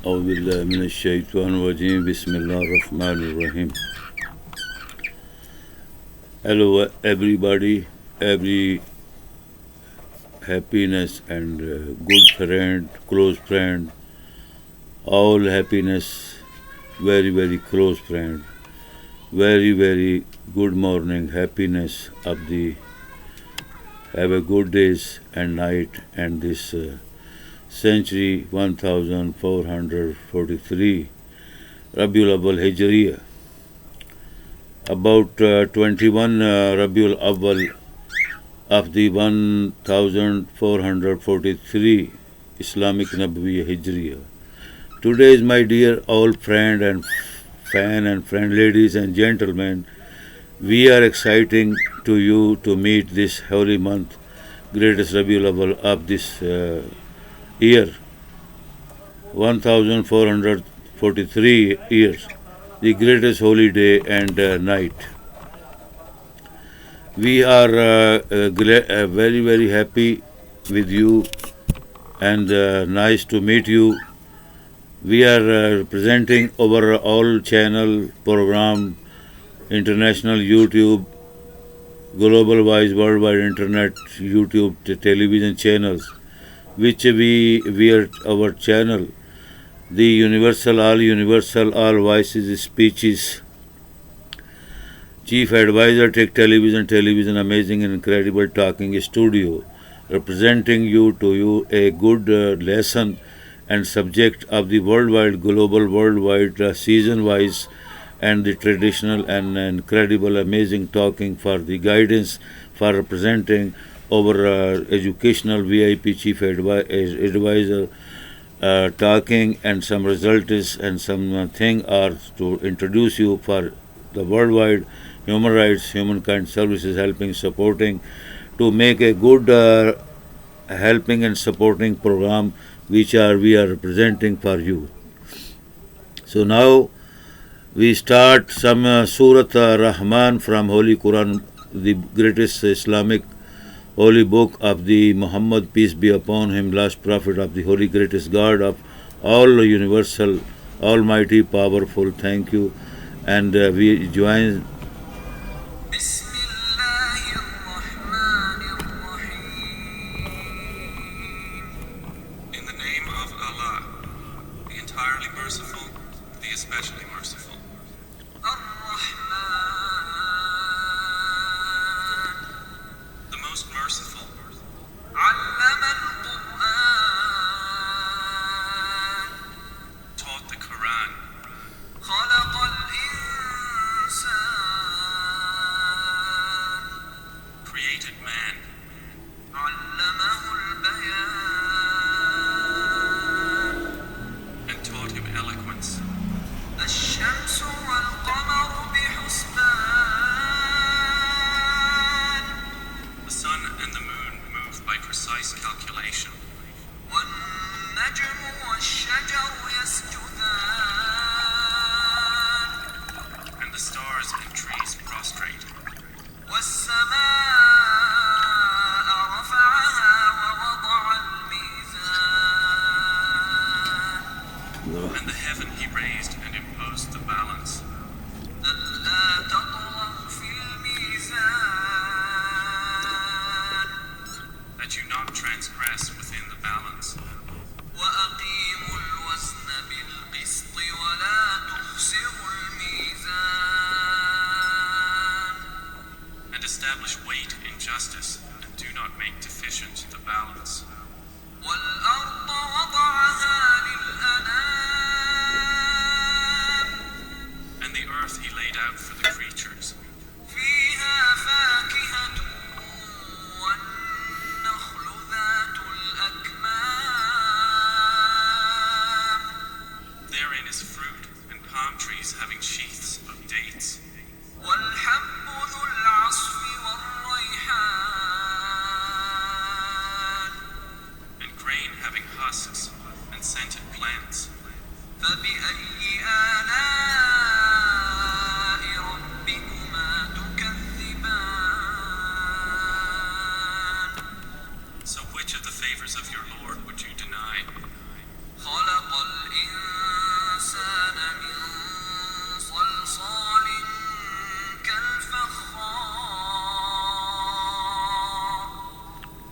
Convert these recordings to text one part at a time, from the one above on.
أعوذ بالله من الشيطان الرجيم بسم الله الرحمن الرحيم. Hello everybody, every happiness and good friend, close friend, all happiness, very very close friend, very very good morning, happiness of the have a good days and night and this century 1443 Rabiul Awwal Hijriya. About 21 Rabiul Awwal of the 1443 Islamic Nabawi Hijriya. Today is my dear old friend and fan and friend, ladies and gentlemen, we are exciting to you to meet this holy month, greatest Rabiul Awwal of this year, 1443 years, the greatest holy day and night. We are very very happy with you and nice to meet you. We are presenting our all channel program, international YouTube, global wise, worldwide internet, YouTube, television channels, which we are our channel, the universal, all voices, speeches, Chief Advisor, Tech Television, amazing and incredible talking studio, representing to you a good lesson and subject of the worldwide, global, worldwide, season-wise, and the traditional and incredible, amazing talking for the guidance, for representing our educational VIP Chief Advisor, talking and some results and some thing are to introduce you for the worldwide human rights, humankind services, helping, supporting, to make a good helping and supporting program which we are representing for you. So now we start some Surat Rahman from Holy Quran, the greatest Islamic holy book of the Muhammad, peace be upon him, last prophet of the holy greatest God of all universal, almighty, powerful. Thank you. And we join. In the name of Allah, the entirely merciful, the especially merciful. Ar-Rahman, the most merciful. Allama al-Quran, taught the Quran. خلق الإنسان, created man. علمه البيان, and taught him eloquence. الشمس والقمر بحسبان, the sun and the moon move by precise calculation. والنجم والشجر يسجدان, and the stars and trees prostrate. والسماء رفعها ووضع الميزان, and the heaven he raised and imposed the balance. ألا تطغوا في الميزان, that you not transgress within the balance. وأقيموا الوزن بالقسط ولا تخسروا الميزان, and establish weight in justice and do not make deficient the balance. والأرض وضعها للأنام, and the earth he laid out for the creatures. فيها فاكهة والنخل ذات الأكمام, therein is fruit and palm trees having sheaths of dates. والحب ذو العصف والريحان, and grain having husks and scented plants. فبأي آلاء ربكما تكذبان, so which of the favors of your Lord would you deny? خلق الإنسان من صلصال كالفخار.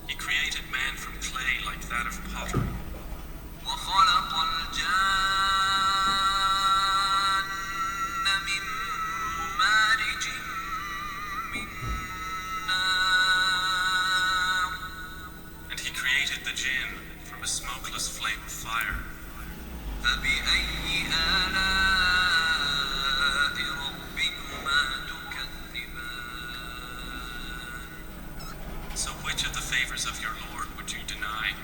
He created man from clay like that of pottery. وخلق الجان من مارج من نار. And he created the jinn from a smokeless flame of fire. فبأي آلاء ربكما تكذبان. So which of the favors of your Lord would you deny?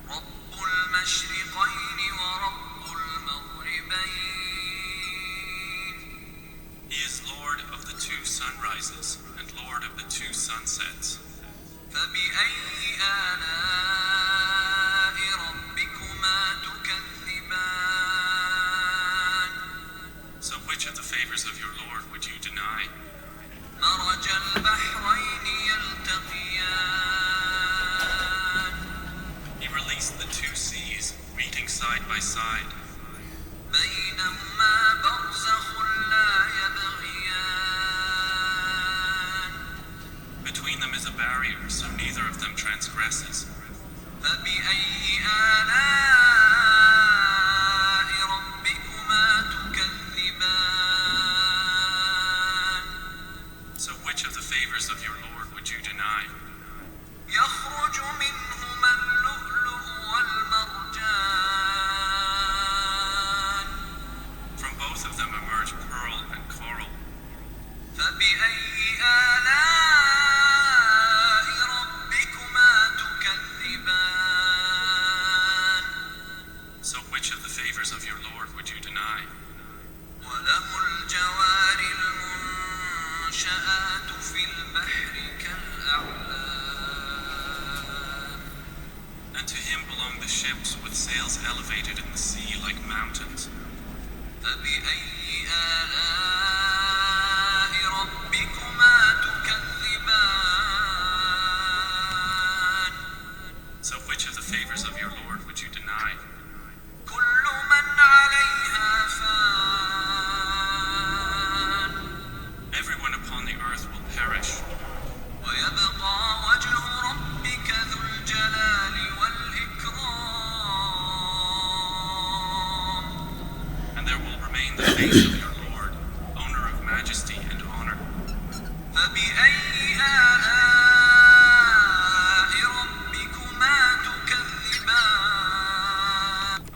رب المشرقين ورب المغربين. He is Lord of the two sunrises and Lord of the two sunsets. فبأي آلاء ربكما تكذبان. So which of the favors of your Lord would you deny? مرج البحرين يلتقيان. He released the two seas, meeting side by side. بينهما برزخ لا يبغيان. Between them is a barrier, so neither of them transgresses. فبأي آلاء ربكما تكذبان. So which of the favors of your Lord would you deny? يخرج منهما اللؤلؤ والمرجان. From both of them emerge pearl and coral. فبأي آلاء ربكما تكذبان. So which of the favors of your Lord would you deny? وله الجوار المنشآت في البحر كالأعلام. And to him belong the ships with sails elevated in the sea like mountains. فبأي آلاء ربكما تكذبان. So which of the favors of your Lord would you deny? كل من عليها فان. Everyone upon the earth will perish. ويبقى وجه ربك ذو الجلال والإكرام. And there will remain the face of your Lord, owner of majesty and honor. فبأي آلاء ربكما تكذبان.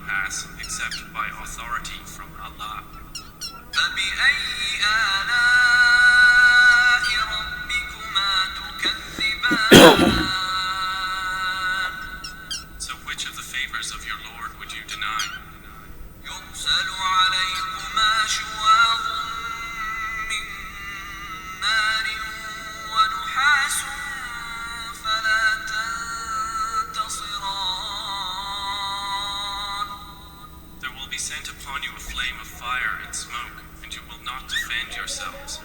Pass except by authority from Allah. فبأي آلاء ربكما تكذبان. So which of the favors of your Lord would you deny? يرسل عليكما شواظ من نار ونحاس فلا تنتصران. There will be sent upon you a flame of fire and smoke, and you will not defend yourselves.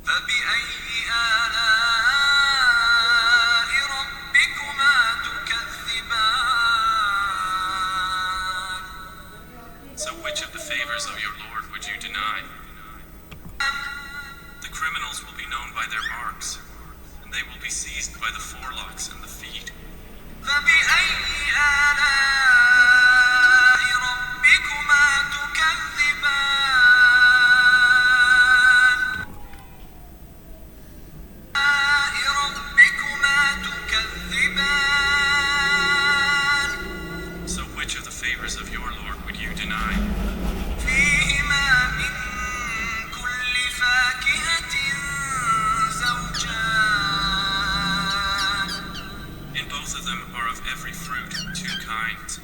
فبأي آلاء ربكما تكذبان. So which of the favors of your Lord would you deny? The criminals will be known by their marks, and they will be seized by the forelocks and the feet. فبأي آلاء ربكما تكذبان. آلاء ربكما تكذبان. So which of the favors of your Lord would you deny? فيهما من كل فاكهة زوجان. In both of them are of every fruit two kinds.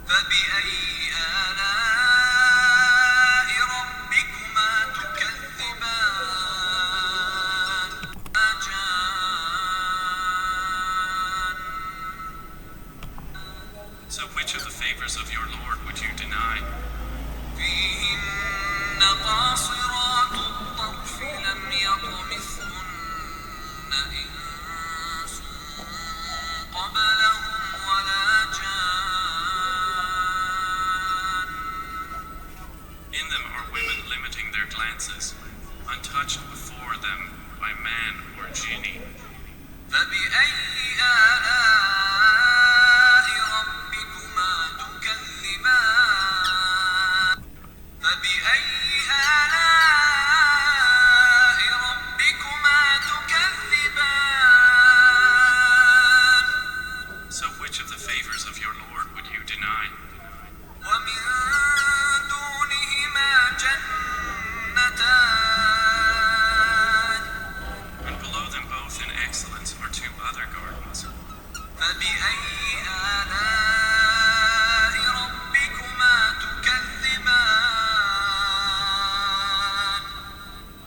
فبأي آلاء ربكما تكذبان. So which of the favors of your Lord would you deny? فيهن قاصرات الطرف لم يطمثهن إنس قبلهم ولا جان. which of the favors of your Lord would you deny? ومن دونهما جنتان And below them both in excellence are two other gardens. فبأي آلاء ربكما تكذبان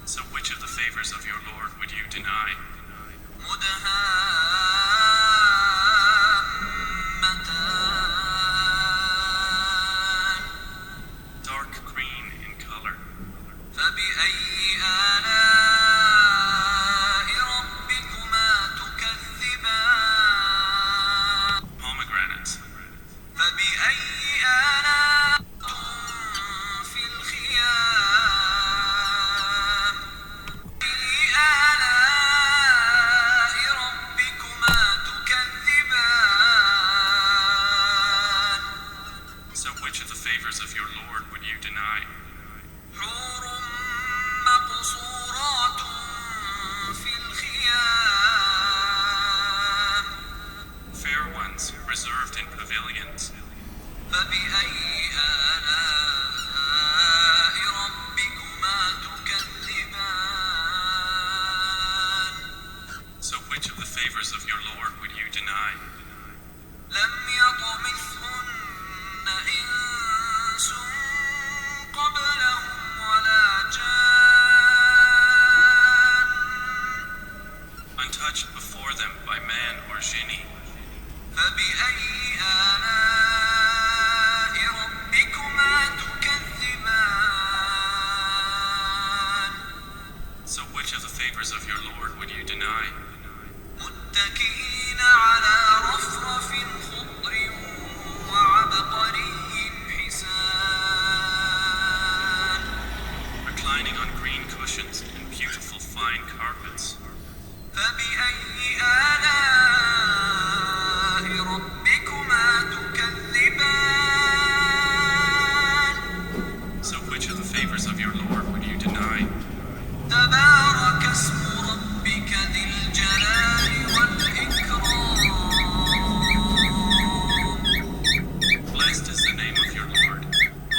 So which of the favors of your Lord would you deny? مدهامتان Dark green in color. فبأي آلاء ربكما تكذبان Pomegranates. فبأي آلاء في الخيام فبأي آلاء ربكما تكذبان So which of the favors of your Lord would you deny? حور مقصورات في الخيام Fair ones reserved in pavilions. فبأي آلاء ربكما تكذبان So which of the favors of your Lord would you deny? لم يطمثهن إنس قبلهم ولا جان Untouched before them by man or genie. فبأي آلاء ربكما تكذبان So which of the favors of your Lord would you deny? متكئين على رفرف خضر وعبقري حسان Reclining on green cushions and beautiful fine carpets. فبأي آلاء ربكما تكذبان So which of the favors of your Lord would you deny? تبارك اسم ربك ذي الجلال والإكرام Blessed is the name of your Lord,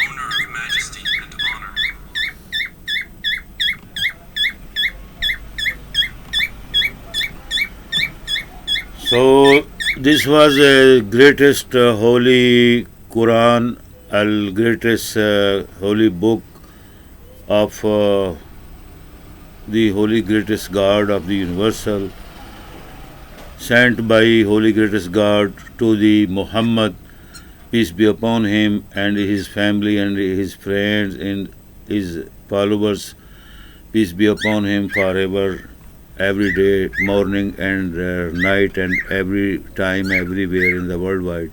owner of majesty and honor. So this was the greatest holy Quran, greatest holy book of the holy greatest God of the universal, sent by holy greatest God to the Muhammad, peace be upon him, and his family and his friends and his followers, peace be upon him forever, every day, morning and night, and every time, everywhere in the worldwide.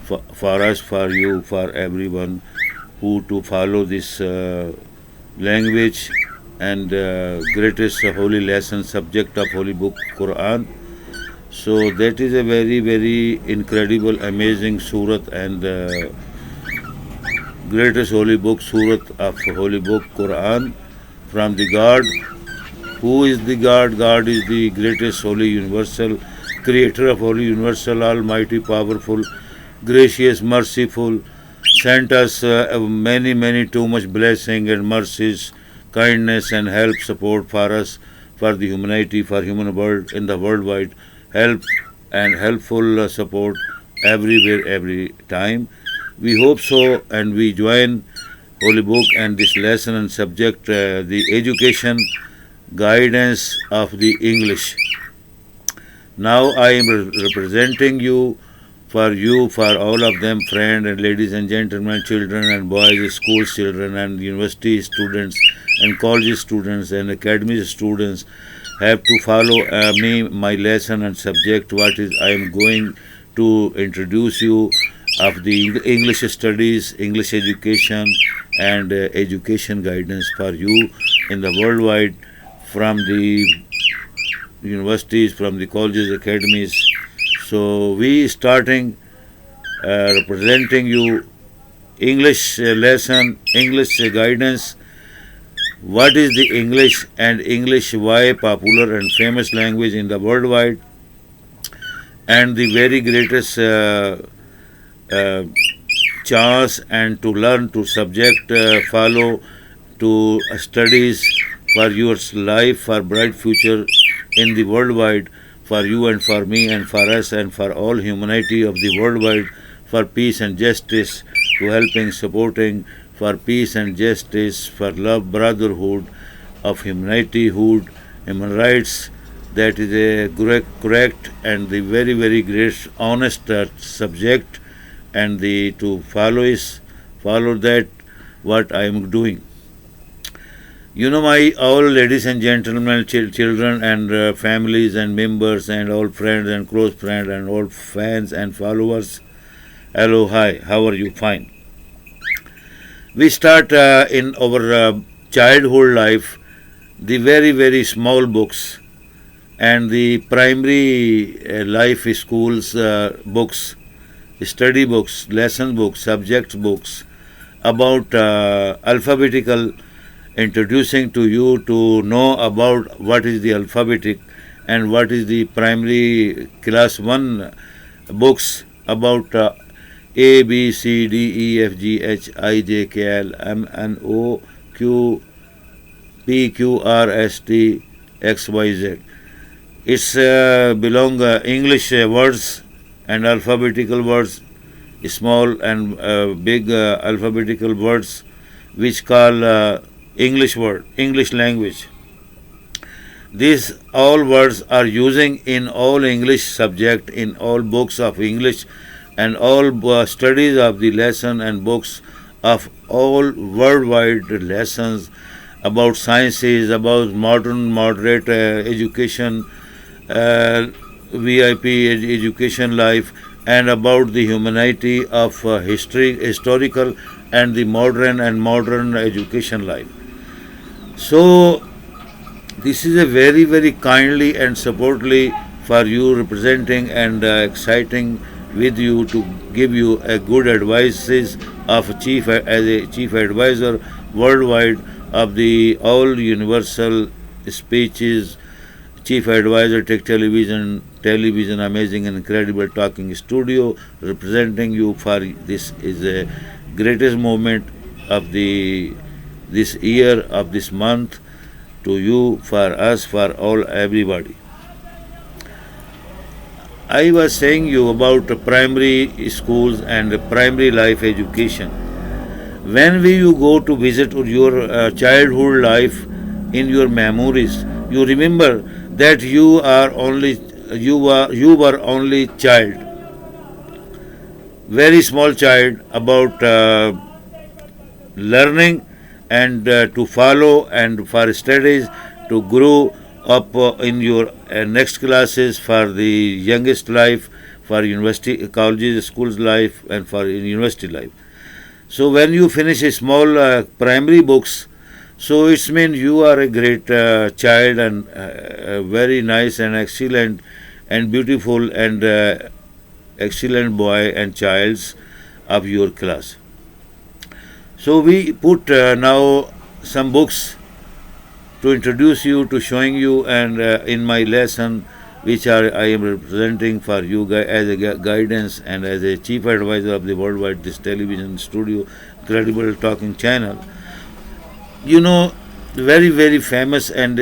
For us, for you, for everyone who to follow this language and greatest holy lesson subject of holy book Quran. So that is a very, very incredible, amazing surat and greatest holy book surat of holy book Quran from the God. Who is the God? God is the greatest holy universal, creator of holy universal, almighty, powerful, gracious, merciful, sent us many, many too much blessing and mercies, kindness and help, support for us, for the humanity, for human world in the worldwide, help and helpful support everywhere, every time. We hope so, and we join Holy Book and this lesson and subject, the education guidance of the English. Now I am representing you, for all of them, friends and ladies and gentlemen, children and boys, school children and university students and college students and academy students have to follow me, my lesson and subject. What is I am going to introduce you of the English studies, English education and education guidance for you in the worldwide, from the universities, from the colleges, academies. So we starting representing you English lesson, English guidance. What is the English and English why popular and famous language in the worldwide? and the very greatest uh, chance and to learn to subject follow to studies for your life for bright future in the worldwide for you and for me and for us and for all humanity of the worldwide for peace and justice to helping supporting for peace and justice for love brotherhood of humanityhood human rights that is a correct and the very great honest subject and the to follow that what I am doing. You know, my all ladies and gentlemen, children and families and members and all friends and close friends and all fans and followers. Hello, hi, how are you? Fine. We start in our childhood life the very small books and the primary life schools books, study books, lesson books, subject books about alphabetical introducing to you to know about what is the alphabetic and what is the primary class 1 books about A, B, C, D, E, F, G, H, I, J, K, L, M, N, O, Q, P, Q, R, S, T, X, Y, Z. It's belong English words and alphabetical words, small and big alphabetical words, which call English word, English language. These all words are using in all English subject, in all books of English, and all studies of the lesson and books of all worldwide lessons about sciences, about modern moderate education, VIP education life, and about the humanity of historical and the modern education life. So this is a very kindly and supportly for you representing and exciting with you to give you a good advices of chief as a chief advisor worldwide of the all universal speeches chief advisor tech television amazing and incredible talking studio representing you for this is a greatest moment of the this year of this month to you for us for all everybody. I was saying you about primary schools and primary life education. When you go to visit your childhood life in your memories, you remember that you were only child, very small child about learning and to follow and for studies to grow up in your next classes for the youngest life for university colleges schools life and for university life. So when you finish a small primary books, so it's mean you are a great child and very nice and excellent and beautiful and excellent boy and childs of your class. So we put now some books to introduce you to showing you and in my lesson which I am representing for you as a guidance and as a chief advisor of the worldwide this television studio credible talking channel. You know, very famous and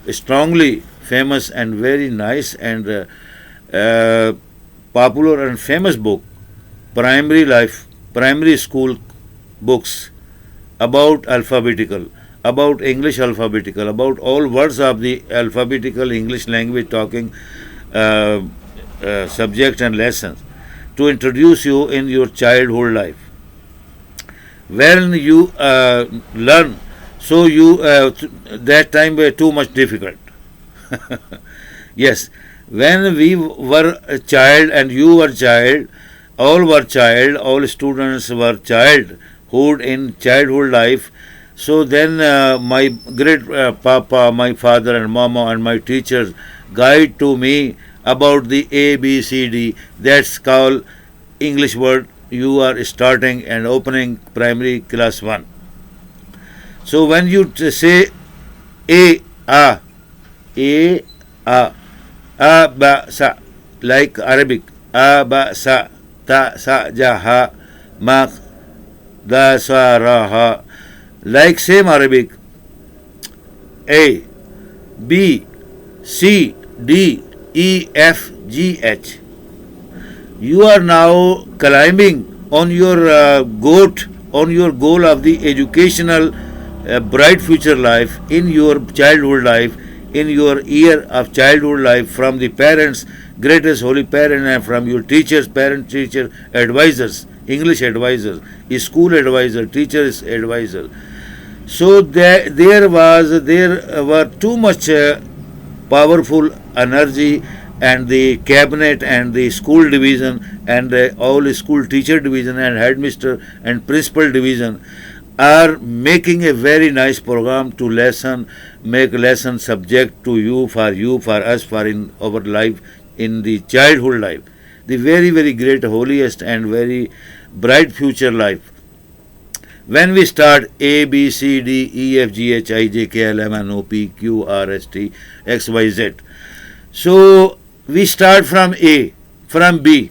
strongly famous and very nice and popular and famous book primary school books about alphabetical, about English alphabetical, about all words of the alphabetical English language talking subjects and lessons to introduce you in your childhood life. When you learn, so you that time were too much difficult. Yes, when we were a child and you were child, all students were childhood in childhood life. So then my great papa, my father and mama and my teachers guide to me about the A, B, C, D. That's called English word. You are starting and opening primary class 1. So when you say A, A, A, ba, sa. like Arabic, a, ba, sa, ta, sa, ja, ha, ma, da, sa, ra, ha. Like same Arabic, A, B, C, D, E, F, G, H. You are now climbing on your on your goal of the educational bright future life in your childhood life, in your year of childhood life, from the parents, greatest holy parent, and from your teachers, parent, teacher, advisors, English advisors, school advisor, teachers advisor. So there were too much powerful energy, and the cabinet and the school division and all school teacher division and headmaster and principal division are making a very nice program to make lesson subject to you, for us, for in our life, in the childhood life, the very, very great, holiest and very bright future life. When we start A, B, C, D, E, F, G, H, I, J, K, L, M, N, O, P, Q, R, S, T, X, Y, Z. So we start from A, from B.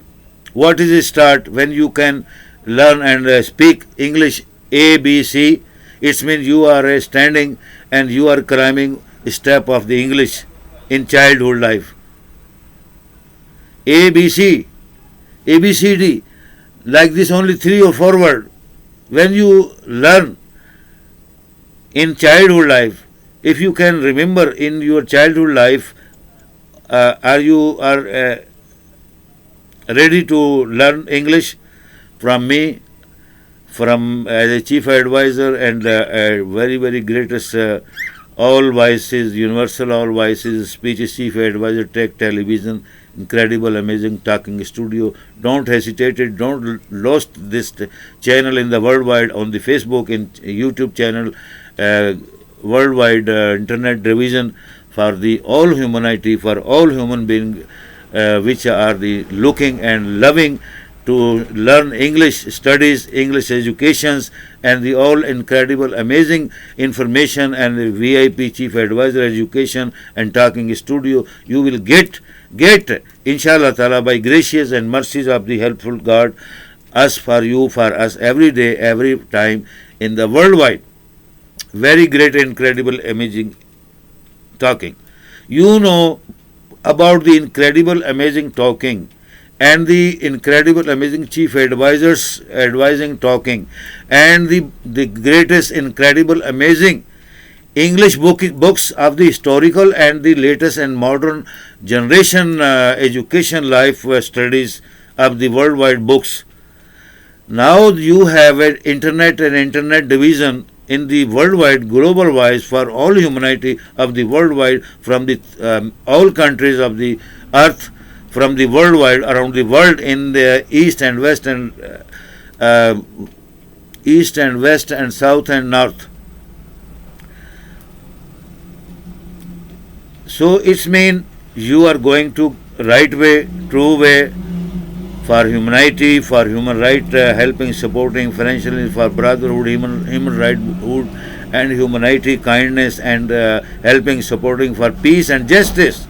What is a start? When you can learn and speak English A, B, C, it means you are standing and you are climbing step of the English in childhood life. A, B, C, A, B, C, D, like this, only 3 or 4 words. When you learn in childhood life, if you can remember in your childhood life, are you ready to learn English from me, from as a chief advisor and very, very greatest all voices, universal all voices, speech chief advisor, tech, television, incredible, amazing talking studio. Don't hesitate it. Don't lost this channel in the worldwide, on the Facebook, in YouTube channel, worldwide internet division for the all humanity, for all human beings which are the looking and loving to learn English studies, English educations, and the all incredible, amazing information and the VIP chief advisor education and talking studio. You will get inshallah ta'ala, by gracious and mercies of the helpful God, us for you, for us, every day, every time, in the worldwide. Very great, incredible, amazing talking. You know about the incredible, amazing talking and the incredible, amazing chief advisors advising talking, and the greatest, incredible, amazing English books of the historical and the latest and modern generation education life studies of the worldwide books. Now you have an internet and internet division in the worldwide, global wise, for all humanity of the worldwide, from the all countries of the earth, from the worldwide, around the world, in the east and west and south and north. So it's mean you are going to right way, true way, for humanity, for human right, helping, supporting financially, for brotherhood, human righthood, and humanity, kindness, and helping, supporting for peace and justice.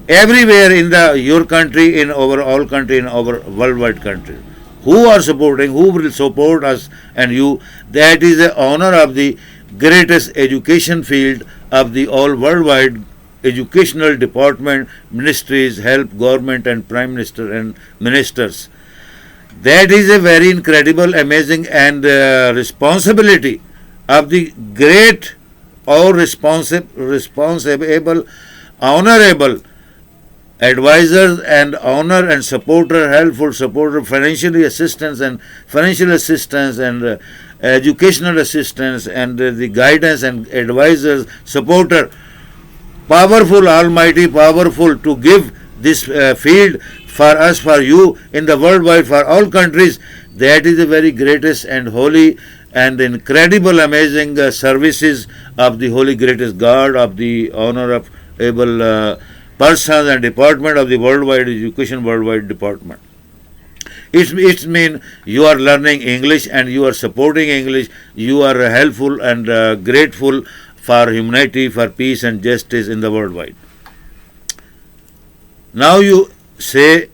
Everywhere in your country, in our all country, in our worldwide country, who are supporting, who will support us and you. That is the honor of the greatest education field of the all worldwide educational department, ministries, help, government, and prime minister and ministers. That is a very incredible, amazing, and responsibility of the great or responsible, honorable advisors and honor and supporter, helpful supporter, financial assistance and educational assistance and the guidance and advisors, supporter, powerful, almighty, powerful to give this field for us, for you, in the worldwide, for all countries. That is the very greatest and holy and incredible, amazing services of the holy greatest God, of the honorable persons and department of the worldwide education, worldwide department. It means you are learning English and you are supporting English. You are helpful and grateful for humanity, for peace and justice in the worldwide. Now say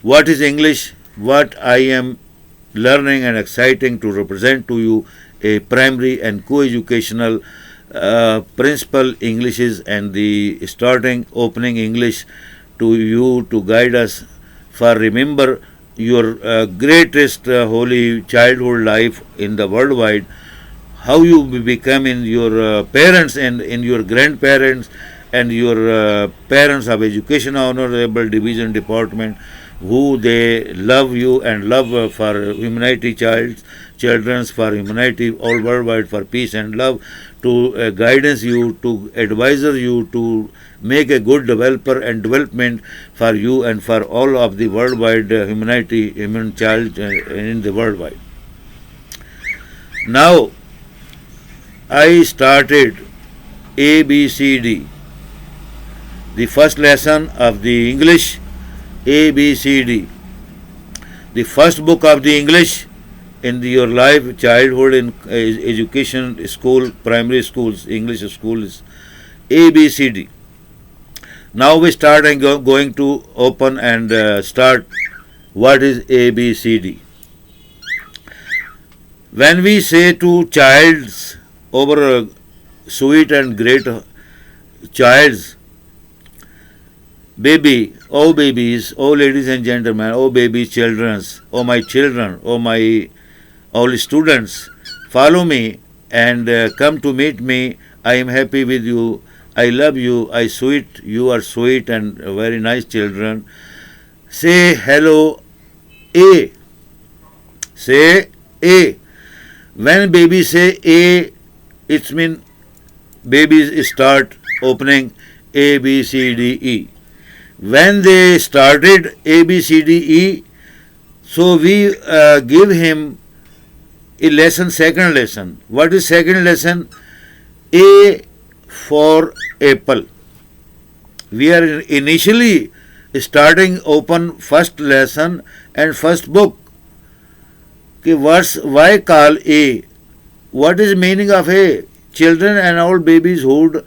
what is English, what I am learning and exciting to represent to you a primary and co-educational principal Englishes and the starting opening English to you to guide us for remember your greatest holy childhood life in the worldwide, how you become in your parents and in your grandparents and your parents of education honorable division department, who they love you and love for humanity children's for humanity all worldwide for peace and love to guidance you to advisor you to make a good developer and development for you and for all of the worldwide humanity human child in the worldwide. Now I started ABCD, the first lesson of the English ABCD, the first book of the English in your life, childhood, in education, school, primary schools, English schools, ABCD. Now we start and going to open and start what is ABCD. When we say to childs over a sweet and great childs, baby, oh babies, oh ladies and gentlemen, oh baby childrens, oh my children, oh my all students, follow me and come to meet me. I am happy with you. I love you. I sweet. You are sweet and very nice children. Say hello, A. Say A. When baby say A, it means babies start opening A, B, C, D, E. When they started A, B, C, D, E, so we give him a lesson, second lesson. What is second lesson? A for apple. We are initially starting open first lesson and first book. Why call A? What is meaning of A? Children and all babies who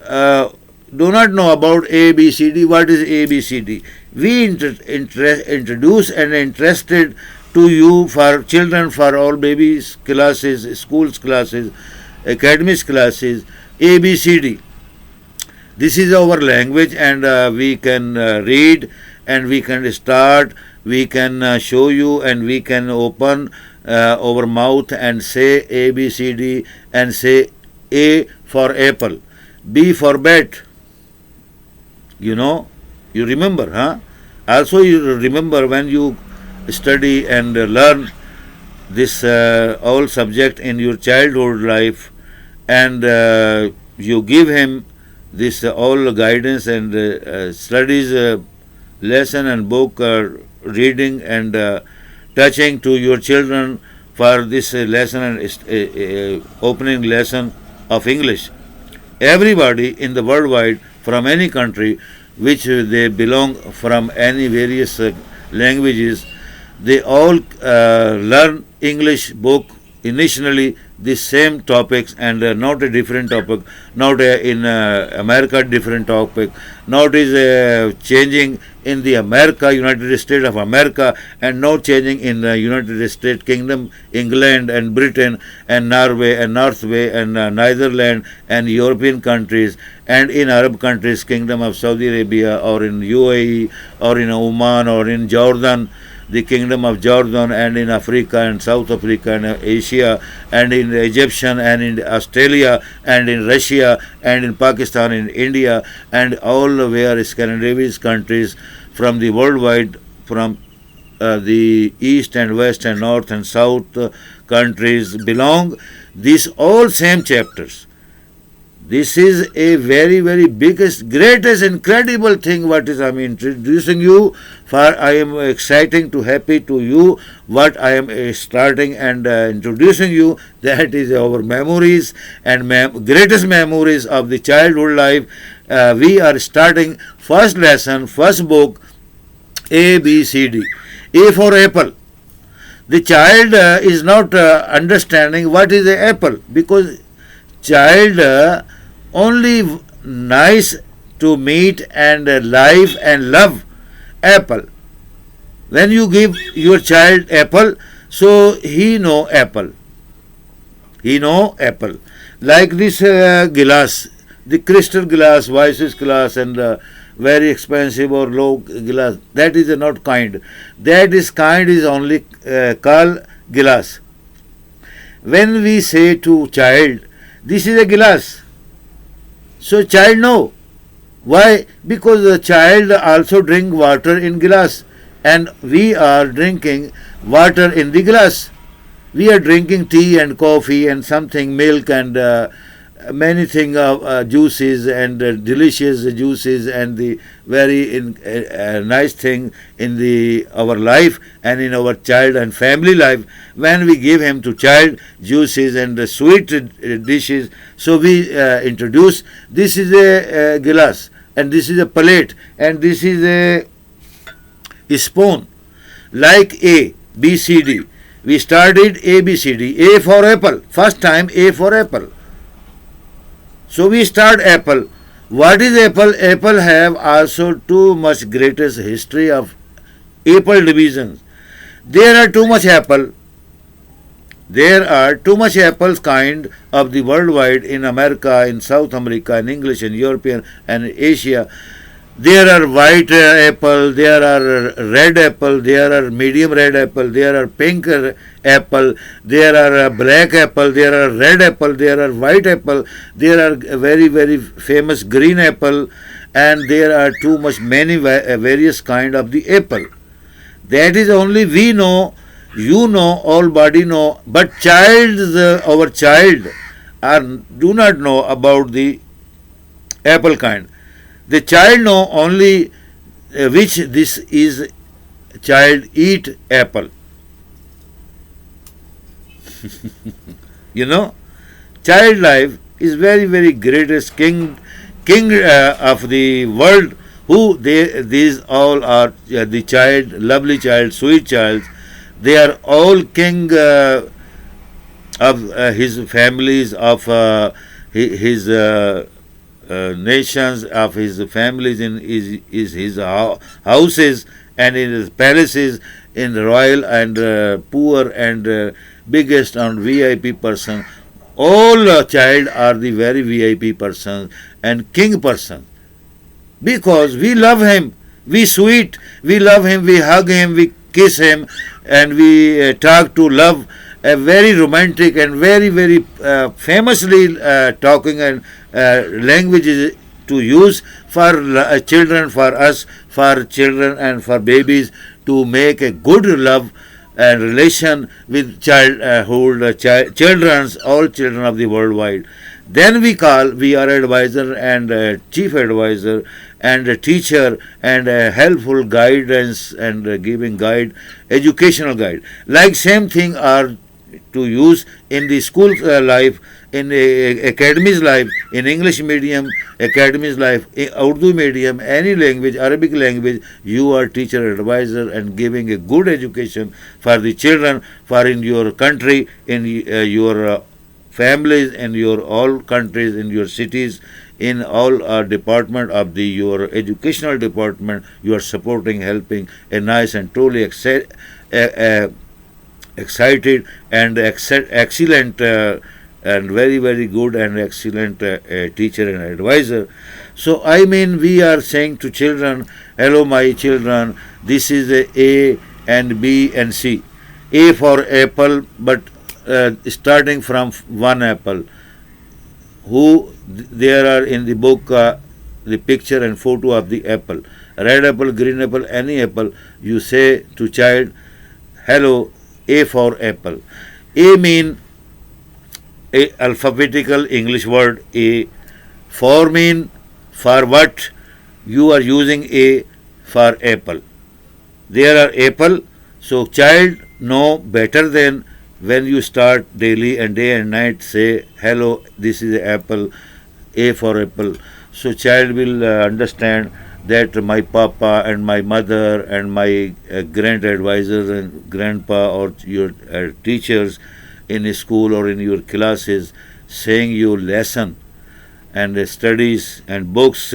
do not know about A, B, C, D. What is A, B, C, D? We introduce and interested to you for children, for all babies classes, schools classes, academics classes, A, B, C, D. This is our language and we can read and we can start, we can show you and we can open our mouth and say A, B, C, D and say A for apple, B for bat. You know, you remember, huh? Also you remember when you study and learn this all subject in your childhood life and you give him this all guidance and studies lesson and book reading and touching to your children for this lesson and opening lesson of English. Everybody in the worldwide from any country which they belong from any various languages, they all learn English book initially the same topics and not a different topic, not in America different topic, not is changing in the America, United States of America and not changing in the United States Kingdom, England and Britain and Norway and Norway and Netherlands and European countries and in Arab countries, Kingdom of Saudi Arabia or in UAE or in Oman or in Jordan, the Kingdom of Jordan and in Africa and South Africa and Asia and in Egyptian and in Australia and in Russia and in Pakistan and India and all where Scandinavian countries from the worldwide, from the east and west and north and south countries belong, these all same chapters. This is a very, very biggest, greatest, incredible thing what is I am introducing you for. I am exciting to happy to you what I am starting and introducing you. That is our memories and greatest memories of the childhood life. We are starting first lesson, first book, A, B, C, D. A for apple. The child is not understanding what is the apple because child only nice to meet and live and love apple. When you give your child apple, so he know apple. He know apple. Like this glass, the crystal glass, Vices glass, and very expensive or low glass. That is not kind. That is kind is only called glass. When we say to child, this is a glass, so child know. Why? Because the child also drink water in glass, and we are drinking water in the glass. We are drinking tea and coffee and something, milk and many things of juices and delicious juices and the very nice thing in the our life and in our child and family life. When we give him to child juices and sweet dishes, so we introduce this is a glass and this is a plate and this is a spoon, like A, B, C, D. We started A, B, C, D. A for apple. First time A for apple. So we start apple. What is apple? Apple have also too much greatest history of apple divisions. There are too much apple. There are too much apples kind of the worldwide in America, in South America, in English, in European and Asia. There are white apple, there are red apple, there are medium red apple, there are pink apple, there are black apple, there are red apple, there are white apple, there are very very famous green apple, and there are too much many various kind of the apple. That is only we know, you know, all body know, but our child do not know about the apple kind. The child know only which this is child eat apple. You know, child life is very very greatest king of the world. These all are the child, lovely child, sweet child. They are all king of his families, of his nations, of his families, in his houses and in his palaces, in royal and poor and biggest and VIP person. All child are the very VIP person and king person, because we love him, we sweet, we love him, we hug him, we kiss him, and we talk to love. A very romantic and very very famously talking and languages to use for children, for us, for children and for babies, to make a good love and relation with childhood, children's, all children of the worldwide. Then we are advisor and chief advisor and a teacher and a helpful guidance and giving guide, educational guide. Like same thing are to use in the school life, in academies life, in English medium academies life, in Urdu medium, any language, Arabic language. You are teacher advisor and giving a good education for the children, for in your country, in your families, in your all countries, in your cities, in all department of the your educational department. You are supporting, helping a nice and truly excited and excellent and very very good and excellent teacher and advisor. So I mean, we are saying to children, hello my children, this is A and B and C. A for apple, but starting from one apple. There are in the book the picture and photo of the apple, red apple, green apple, any apple. You say to child, hello, A for apple. A mean a alphabetical English word A. For mean for what? You are using A for apple. There are apple, so child know better than when you start daily and day and night say, hello, this is apple, A for apple. So child will understand that my papa and my mother and my grand advisors and grandpa or your teachers in school or in your classes saying you lesson and studies and books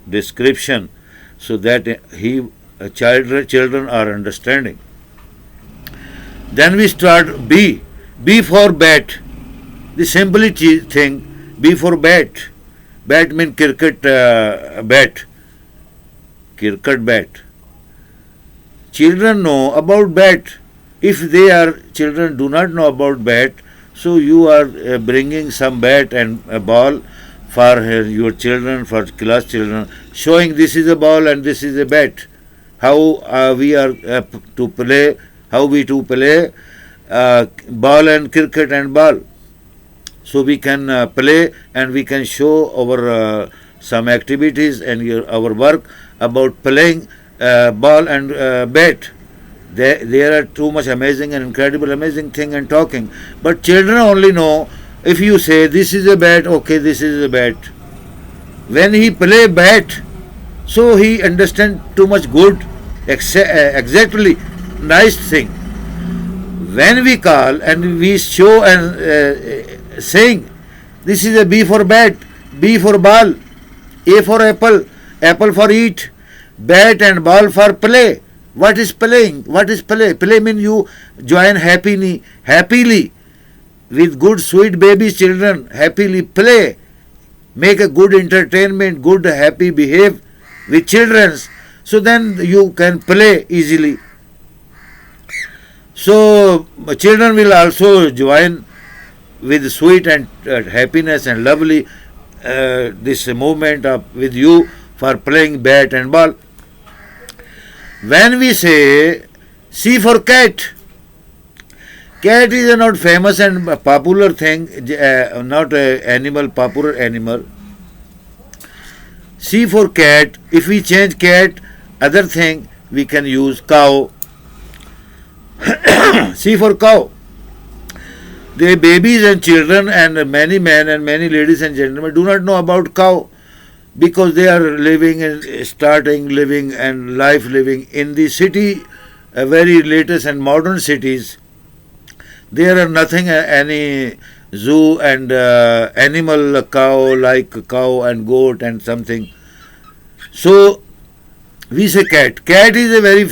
description, so that children are understanding. Then we start B. B for bat. The simple thing. B for bat. Bat means cricket bat. Cricket bat. Children know about bat. If children do not know about bat, so you are bringing some bat and a ball for your children, for class children, showing this is a ball and this is a bat. How we are to play, how we to play ball and cricket and ball. So we can play and we can show our some activities and our work about playing ball and bat. There are too much amazing and incredible amazing thing and talking. But children only know if you say this is a bat, okay, this is a bat. When he play bat, so he understand too much good, exactly nice thing. When we call and we show and saying this is a B for bat, B for ball, A for apple, apple for eat, bat and ball for play. What is playing? What is play? Play means you join happily with good sweet baby children, happily play. Make a good entertainment, good happy behave with children. So then you can play easily. So children will also join with sweet and happiness and lovely this movement with you for playing bat and ball. When we say C for cat, cat is a not famous and popular thing, not a animal, popular animal. C for cat, if we change cat, other thing we can use cow. C for cow. The babies and children and many men and many ladies and gentlemen do not know about cow, because they are living and starting living and life living in the city, very latest and modern cities. There are nothing, any zoo and animal cow like cow and goat and something. So we say cat. Cat is a very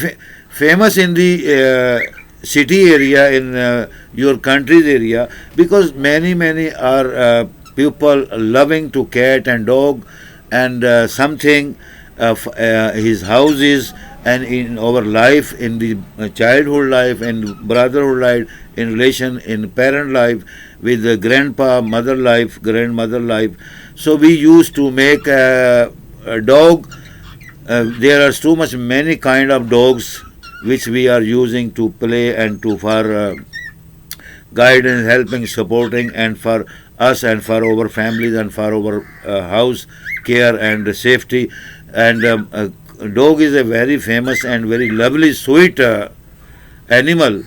famous in the city area, in your country's area, because many are people loving to cat and dog. And something of his houses and in our life, in the childhood life, in brotherhood life, in relation, in parent life, with the grandpa, mother life, grandmother life. So we used to make a dog. There are so much many kind of dogs which we are using to play and to for guidance, helping, supporting, and for us and for our families and for our house care and safety. And dog is a very famous and very lovely, sweet animal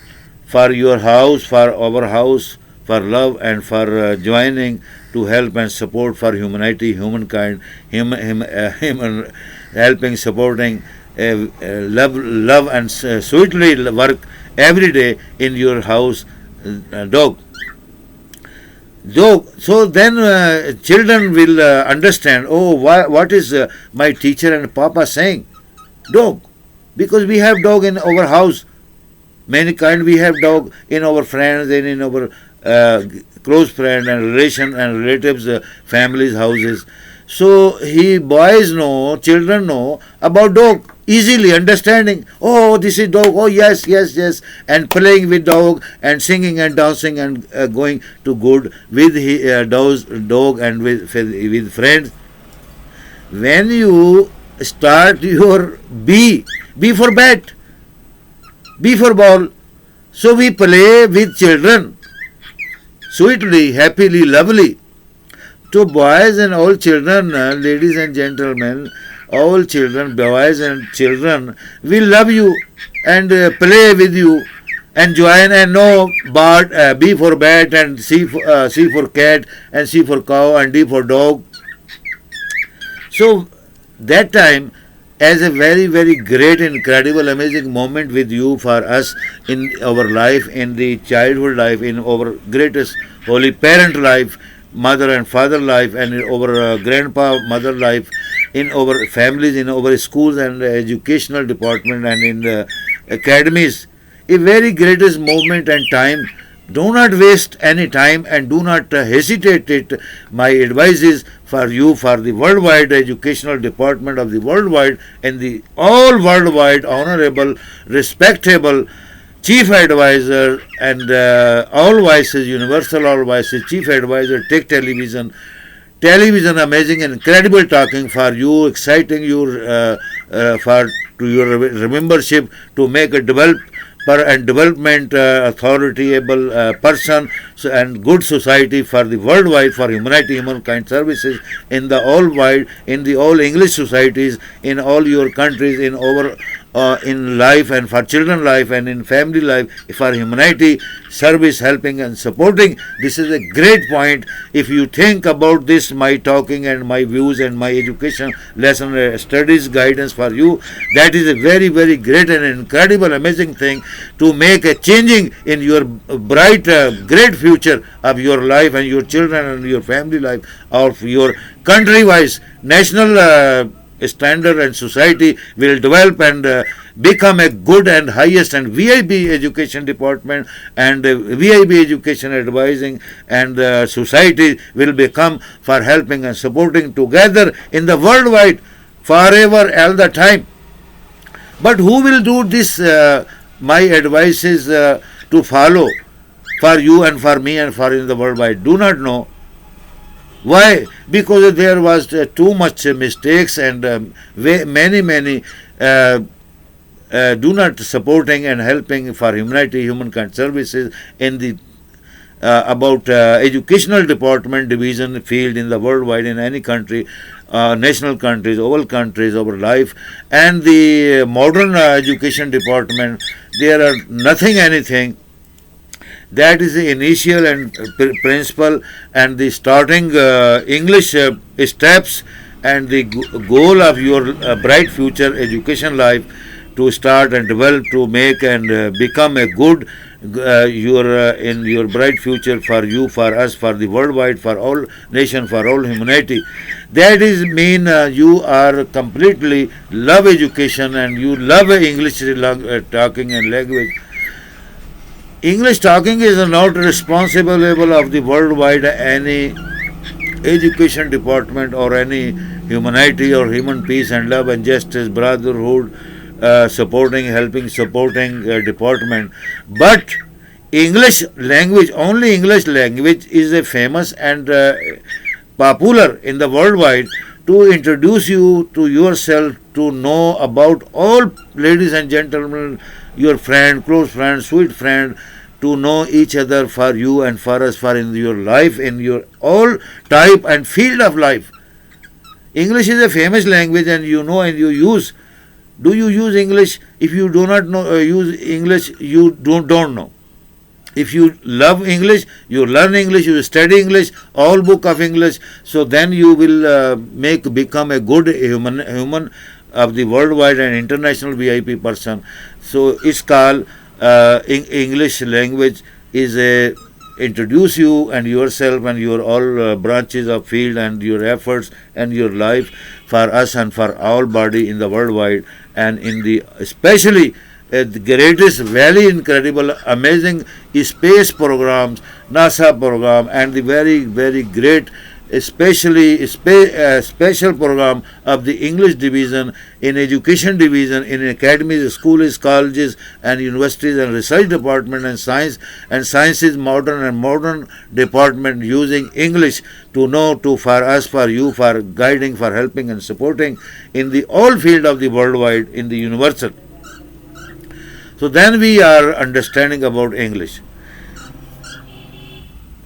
for your house, for our house, for love and for joining to help and support for humanity, humankind, human helping, supporting, love and sweetly work every day in your house, dog. So then children will understand, oh, what is my teacher and papa saying? Dog. Because we have dog in our house. Many kind we have dog in our friends and in our close friend and relation and relatives, families, houses. So boys know, children know about dog, easily understanding. Oh, this is dog. Oh, yes, and playing with dog and singing and dancing and going to good with dog and with friends. When you start your B for bat, B for ball. So we play with children, sweetly, happily, lovely. So boys and all children, ladies and gentlemen, all children, boys and children, will love you and play with you and join and know B for bat and C for cat and C for cow and D for dog. So that time, as a very great, incredible, amazing moment with you for us in our life, in the childhood life, in our greatest holy parent life, mother and father life, and our grandpa, mother life, in our families, in our schools and educational department and in the academies. A very greatest movement and time. Do not waste any time and do not hesitate it. My advice is for you, for the worldwide educational department of the worldwide and the all worldwide honorable, respectable chief advisor and all voices, universal all voices, chief advisor, Tech Television. Television, amazing and incredible talking for you, exciting your for to your membership to make a and development authority able person and good society for the worldwide for humanity humankind services in the all wide in the all English societies in all your countries in over in life and for children life and in family life for humanity service helping and supporting. This is a great point. If you think about this, my talking and my views and my education lesson studies guidance for you, that is a very very great and incredible amazing thing to make a changing in your bright great future of your life and your children and your family life of your country wise national standard and society will develop and become a good and highest and VIP education department and VIP education advising and society will become for helping and supporting together in the worldwide forever all the time. But who will do this? My advice is to follow for you and for me and for in the worldwide. Do not know. Why? Because there was too much mistakes and many do not supporting and helping for humanity humankind services in the about educational department division field in the worldwide in any country national countries all countries our life and the modern education department there are nothing anything. That is the initial and principle and the starting English steps and the goal of your bright future education life to start and develop to make and become a good your in your bright future for you for us for the worldwide for all nation for all humanity. That is mean you are completely love education and you love English talking and language. English talking is not responsible of the worldwide any education department or any humanity or human peace and love and justice brotherhood supporting helping supporting department. But English language only English language is a famous and popular in the worldwide to introduce you to yourself to know about all ladies and gentlemen your friend, close friend, sweet friend, to know each other for you and for us, for in your life, in your all type and field of life. English is a famous language and you know and you use. Do you use English? If you do not know use English, you don't know. If you love English, you learn English, you study English, all book of English, so then you will become a good human of the worldwide and international VIP person. So it's called English language is a introduce you and yourself and your all branches of field and your efforts and your life for us and for all body in the worldwide and in the especially the greatest very incredible amazing space programs NASA program and the very very great especially special program of the English division in education division in academies, schools, colleges and universities and research department and sciences modern department using English to know to for us for you for guiding for helping and supporting in the all field of the worldwide in the universal. So then we are understanding about English.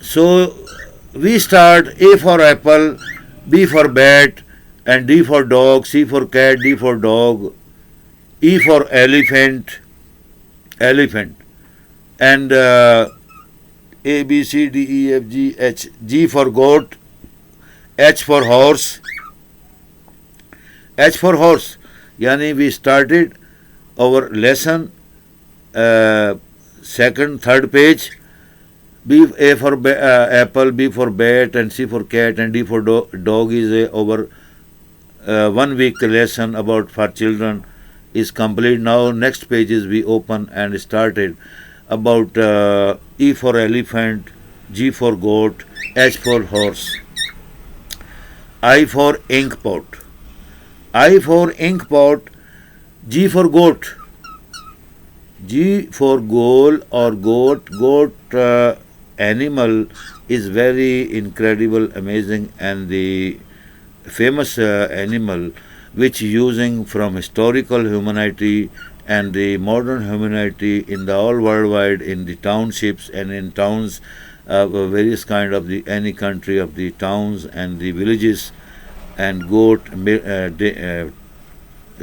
So we start A for apple, B for bat, and D for dog, C for cat, D for dog, E for elephant, and A, B, C, D, E, F, G, H, G for goat, H for horse, Yani we started our lesson, second, third page. B A for apple, B for bat, and C for cat, and D for dog is our 1 week lesson about for children is complete. Now next pages we open and started about E for elephant, G for goat, H for horse, I for ink pot, I for ink pot, G for goat, G for goal or goat. Goat animal is very incredible, amazing, and the famous animal which using from historical humanity and the modern humanity in the all worldwide in the townships and in towns, various kind of the any country of the towns and the villages, and goat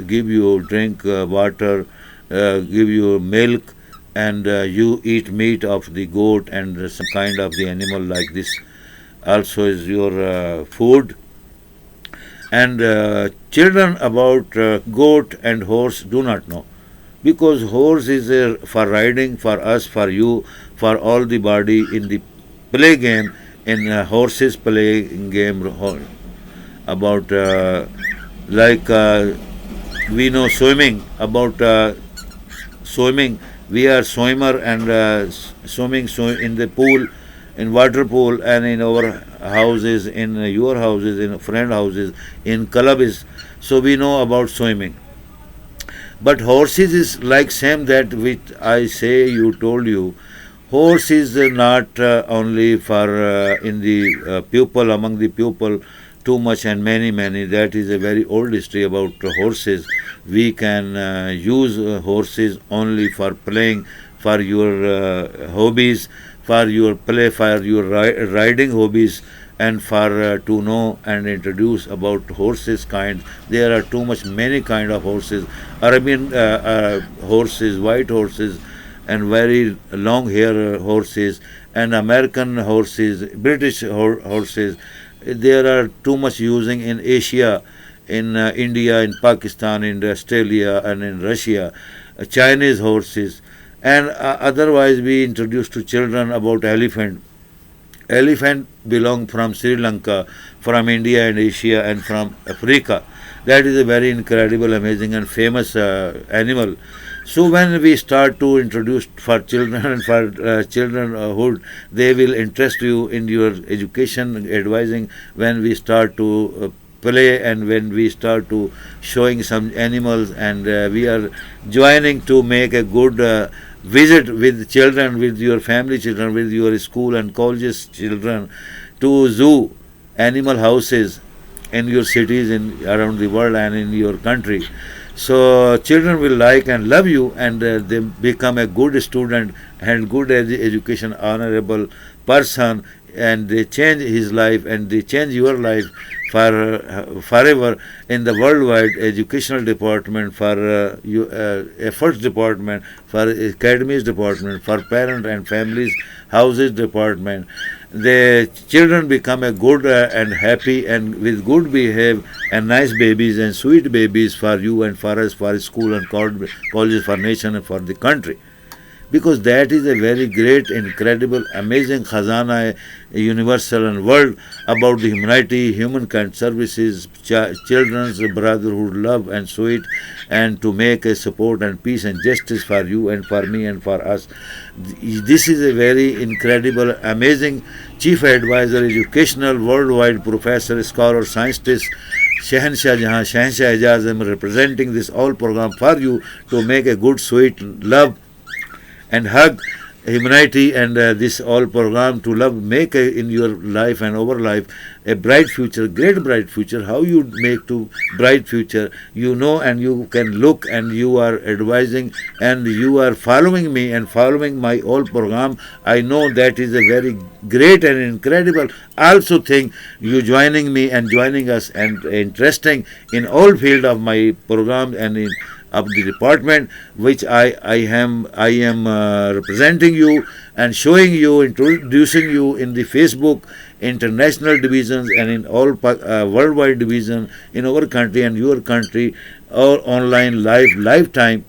give you drink water, give you milk, and you eat meat of the goat and some kind of the animal like this also is your food. And children about goat and horse do not know, because horse is for riding, for us, for you, for all the body in the play game, in horses play game about like we know swimming, about swimming, we are swimmer and swimming in the pool, in water pool, and in our houses, in your houses, in friend houses, in clubs, so we know about swimming. But horses is like same that which I say you told you. Horse is not only for in the pupil, among the pupil too much and many. That is a very old history about horses. We can use horses only for playing, for your hobbies, for your play, for your riding hobbies, and for to know and introduce about horses kind. There are too much many kind of horses, Arabian horses, white horses, and very long hair horses, and American horses, British horses. There are too much using in Asia, in India, in Pakistan, in Australia, and in Russia, Chinese horses. And otherwise we introduce to children about elephant. Elephant belong from Sri Lanka, from India and Asia, and from Africa. That is a very incredible, amazing, and famous animal. So when we start to introduce for children and for childrenhood, they will interest you in your education advising. When we start to play and when we start to showing some animals, and we are joining to make a good visit with children, with your family children, with your school and colleges children, to zoo, animal houses in your cities, in around the world and in your country. So children will like and love you, and they become a good student and good education, honorable person, and they change his life and they change your life for forever in the worldwide educational department, for efforts department, for academies department, for parent and families houses department. The children become a good and happy and with good behave and nice babies and sweet babies for you and for us, for school and colleges, for nation and for the country. Because that is a very great, incredible, amazing khazana, universal and world about the humanity, humankind services, children's brotherhood, love and sweet, and to make a support and peace and justice for you and for me and for us. This is a very incredible, amazing chief advisor, educational, worldwide professor, scholar, scientist, Shahanshah Jahan, Shahanshah Ijaz. I am representing this all program for you to make a good, sweet love and hug humanity, and this all program to love, make in your life and our life a bright future, great bright future. How you make to bright future, you know, and you can look and you are advising and you are following me and following my all program. I know that is a very great and incredible also thing, you joining me and joining us and interesting in all field of my program and in of the department which I am representing you and showing you, introducing you in the Facebook international divisions and in all worldwide division in our country and your country, or online lifetime,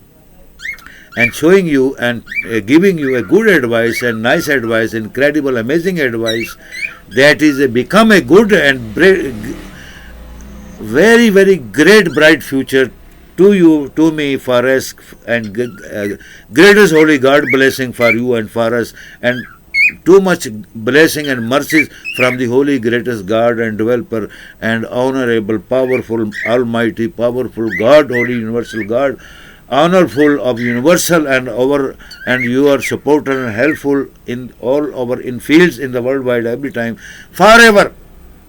and showing you and giving you a good advice and nice advice, incredible, amazing advice that is become a good and very, very great bright future to you, to me, for us, and greatest holy God blessing for you and for us, and too much blessing and mercies from the holy greatest God and developer and honorable, powerful, almighty, powerful God, holy universal God, honorful of universal and our, and you are supporter and helpful in all our in fields in the worldwide every time, forever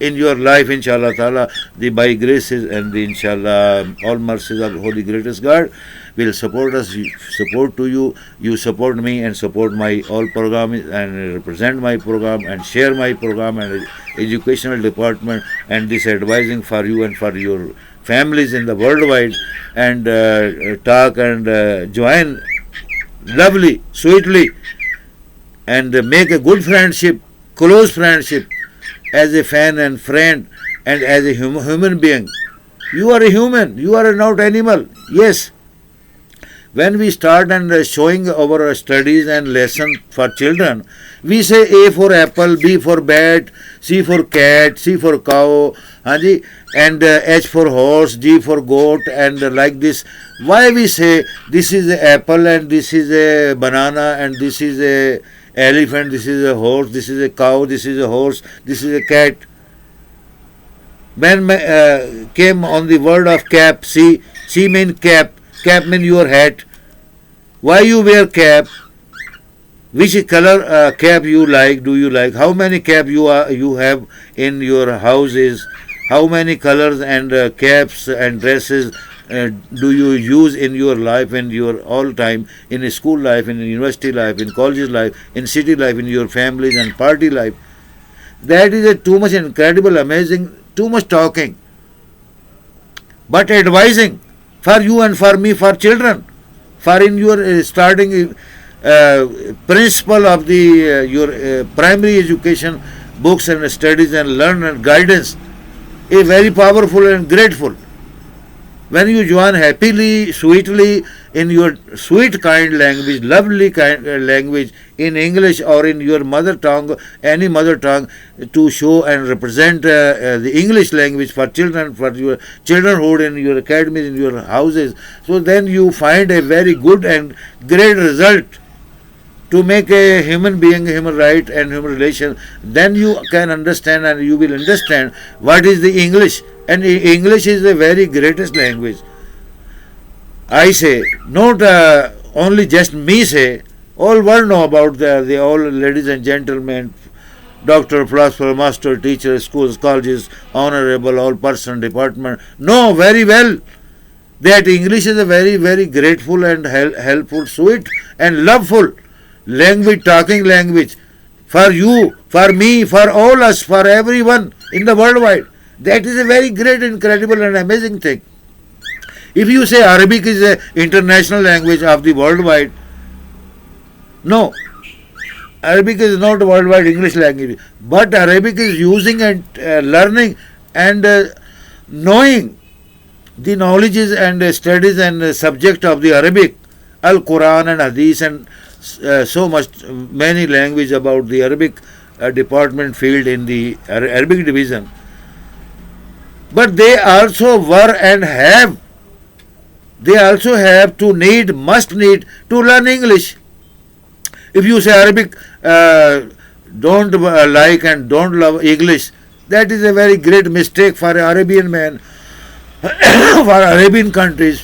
in your life, inshallah ta'ala, the by graces and the inshallah all mercies of holy greatest God will support us, support to you, you support me and support my all program and represent my program and share my program and educational department and this advising for you and for your families in the worldwide, and talk and join lovely, sweetly, and make a good friendship, close friendship, as a fan and friend and as a human being. You are a human, you are not animal. Yes. When we start and showing our studies and lesson for children, we say A for apple, B for bat, C for cat, C for cow, and H for horse, G for goat, and like this. Why we say this is an apple and this is a banana and this is a elephant, this is a horse, this is a cow, this is a horse, this is a cat? When came on the word of cap, C mean cap. Cap mean your hat. Why you wear cap? Which color cap you like? Do you like? How many cap you have in your houses? How many colors and caps and dresses do you use in your life, in your all time, in school life, in university life, in college life, in city life, in your families and party life? That is a too much incredible, amazing, too much talking. But advising for you and for me, for children, for in your starting principle of the your primary education, books and studies and learn and guidance, is very powerful and grateful. When you join happily, sweetly, in your sweet kind language, lovely kind language, in English or in your mother tongue, any mother tongue, to show and represent the English language for children, for your childrenhood in your academies, in your houses, so then you find a very good and great result to make a human being, human right and human relation. Then you can understand and you will understand what is the English. And English is the very greatest language. I say, not only just me say, all world know about the all ladies and gentlemen, doctor, philosopher, master, teacher, schools, colleges, honorable, all person, department, know very well that English is a very, very grateful and helpful, sweet and loveful language, talking language for you, for me, for all us, for everyone in the worldwide. That is a very great, incredible and amazing thing. If you say Arabic is an international language of the worldwide, no. Arabic is not worldwide English language. But Arabic is using and learning and knowing the knowledges and studies and subject of the Arabic, Al-Quran and Hadith and so much, many language about the Arabic department field in the Arabic division. But they also were and have, they also have to need, must need to learn English. If you say Arabic don't like and don't love English, that is a very great mistake for an Arabian man, for Arabian countries,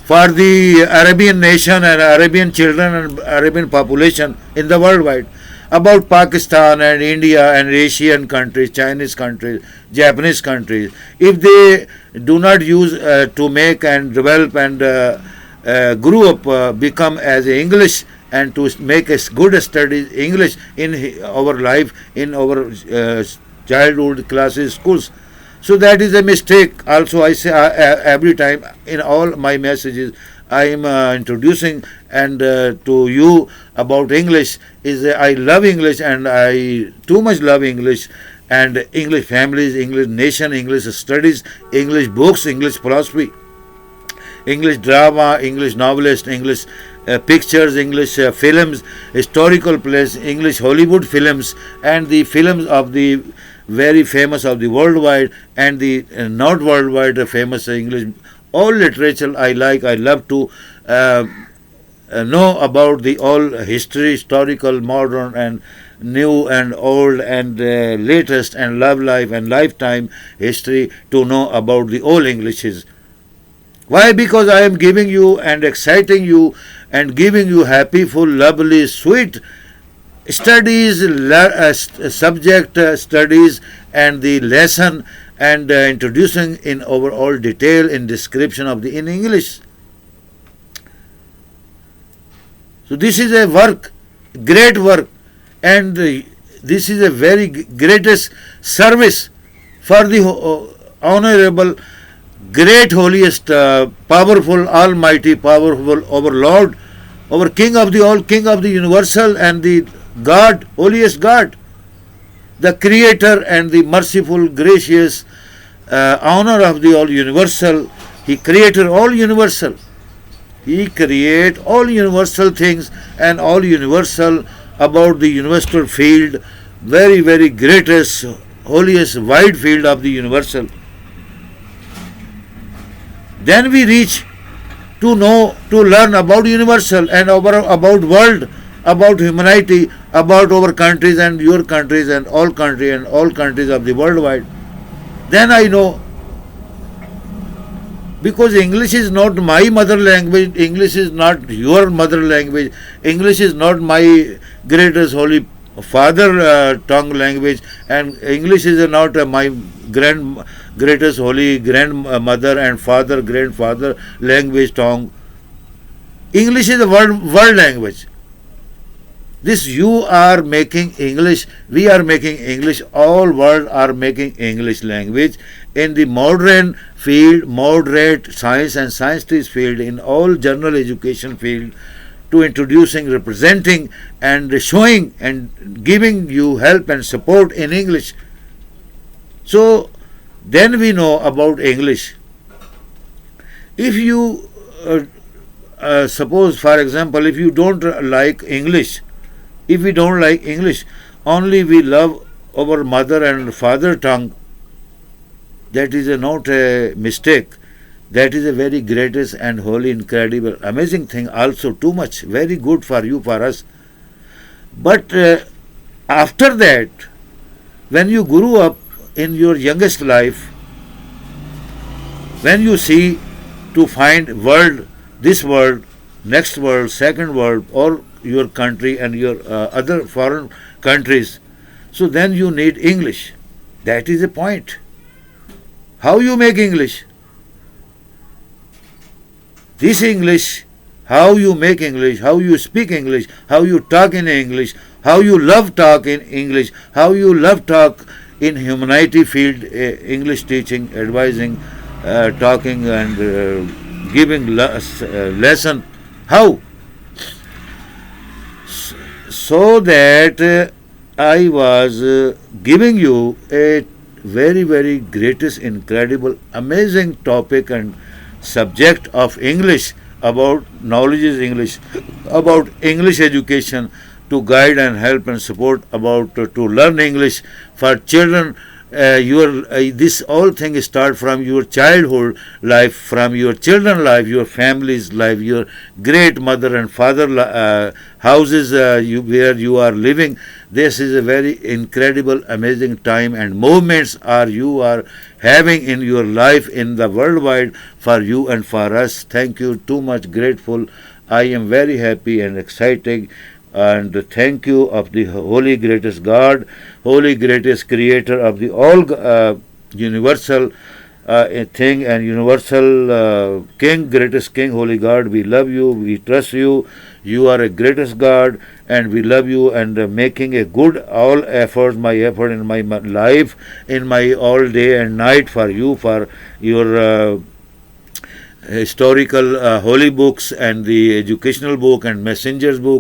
for the Arabian nation and Arabian children and Arabian population in the worldwide. About Pakistan and India and Asian countries, Chinese countries, Japanese countries, if they do not use to make and develop and grew up, become as English and to make a good studies English in our life, in our childhood classes, schools. So that is a mistake. Also, I say every time in all my messages, I am introducing and to you about English is I love English and I too much love English and English families, English nation, English studies, English books, English philosophy, English drama, English novelist, English pictures, English films, historical plays, English Hollywood films and the films of the very famous of the worldwide and the not worldwide famous English. All literature I like. I love to know about the all history, historical, modern and new and old and latest and love life and lifetime history, to know about the all Englishes. Why? Because I am giving you and exciting you and giving you happy, full, lovely, sweet studies, subject studies and the lesson and introducing in overall detail in description of the in English. So this is a work, great work, and this is a very greatest service for the honorable, great, holiest, powerful, almighty, powerful, our Lord, our King of the all, King of the universal, and the God, holiest God, the Creator and the merciful, gracious, honor of the all universal. He created all universal. He create all universal things and all universal about the universal field, very, very greatest, holiest, wide field of the universal. Then we reach to know, to learn about universal and about world, about humanity, about our countries and your countries and all countries of the worldwide. Then I know, because English is not my mother language, English is not your mother language, English is not my greatest holy father tongue language, and English is not my greatest holy grandmother and father, grandfather language tongue. English is a world language. This you are making English, we are making English, all world are making English language in the modern field, moderate science and scientist field, in all general education field, to introducing, representing and showing and giving you help and support in English. So then we know about English. If you suppose, for example, if you don't like English, if we don't like English, only we love our mother and father tongue, that is not a mistake. That is a very greatest and holy, incredible, amazing thing, also too much, very good for you, for us. But after that, when you grew up in your youngest life, when you see to find world, this world, next world, second world, or your country and your other foreign countries, so then you need English. That is a point. How you make English? This English, how you make English, how you speak English, how you talk in English, how you love talk in English, how you love talk in humanity field, English teaching, advising, talking and giving lesson. How? So that I was giving you a very, very greatest, incredible, amazing topic and subject of English, about knowledge is English, about English education, to guide and help and support, about to learn English for children. This all thing start from your childhood life, from your children life, your family's life, your great mother and father houses where you are living. This is a very incredible, amazing time and moments you are having in your life in the worldwide, for you and for us. Thank you, too much grateful. I am very happy and excited, and thank you of the holy greatest God, holy greatest creator of the all universal thing and universal King, greatest King, holy God. We love you, we trust you. You are a greatest God, and we love you, and making a good all effort, my effort in my life, in my all day and night for you, for your historical holy books and the educational book and messengers book.